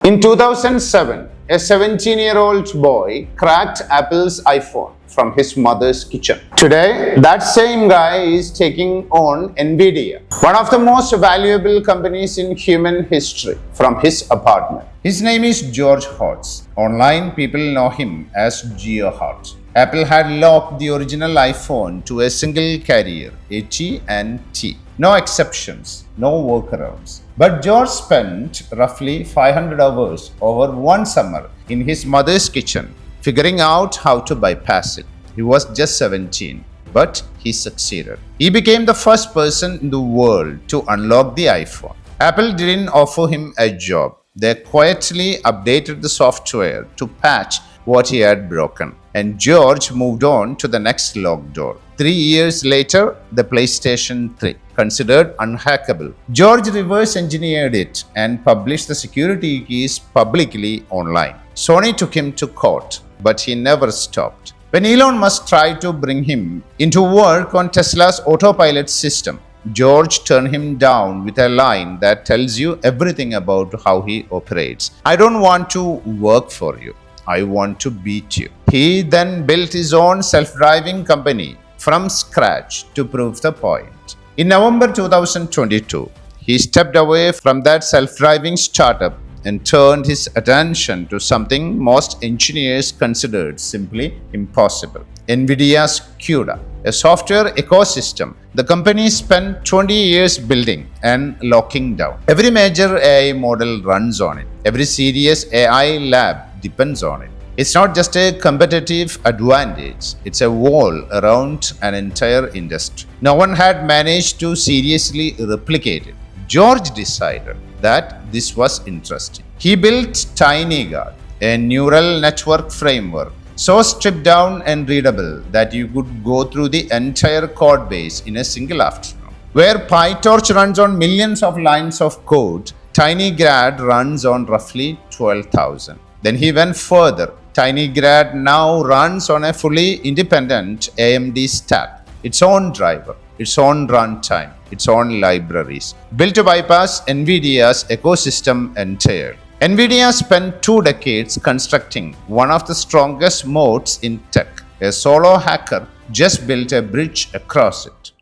In 2007, a 17-year-old boy cracked Apple's iPhone from his mother's kitchen. Today, that same guy is taking on NVIDIA, one of the most valuable companies in human history, from his apartment. His name is George Hotz. Online, people know him as Geo Hotz. Apple had locked the original iPhone to a single carrier, AT&T. No exceptions, no workarounds. But George spent roughly 500 hours over one summer in his mother's kitchen figuring out how to bypass it. He was just 17, but he succeeded. He became the first person in the world to unlock the iPhone. Apple didn't offer him a job. They quietly updated the software to patch what he had broken. And George moved on to the next locked door. 3 years later, the PlayStation 3, considered unhackable. George reverse engineered it and published the security keys publicly online. Sony took him to court, but he never stopped. When Elon Musk tried to bring him into work on Tesla's autopilot system, George turned him down with a line that tells you everything about how he operates. I don't want to work for you. I want to beat you. He then built his own self-driving company from scratch to prove the point. In November 2022, he stepped away from that self-driving startup and turned his attention to something most engineers considered simply impossible: NVIDIA's CUDA, a software ecosystem the company spent 20 years building and locking down. Every major AI model runs on it. Every serious AI lab depends on it. It's not just a competitive advantage, it's a wall around an entire industry. No one had managed to seriously replicate it. George decided that this was interesting. He built TinyGuard, a neural network framework so stripped down and readable that you could go through the entire code base in a single afternoon. Where PyTorch runs on millions of lines of code, TinyGuard runs on roughly 12,000. Then he went further. TinyGuard now runs on a fully independent AMD stack, its own driver, its own runtime, its own libraries, built to bypass NVIDIA's ecosystem entirely. NVIDIA spent 2 decades constructing one of the strongest moats in tech. A solo hacker just built a bridge across it.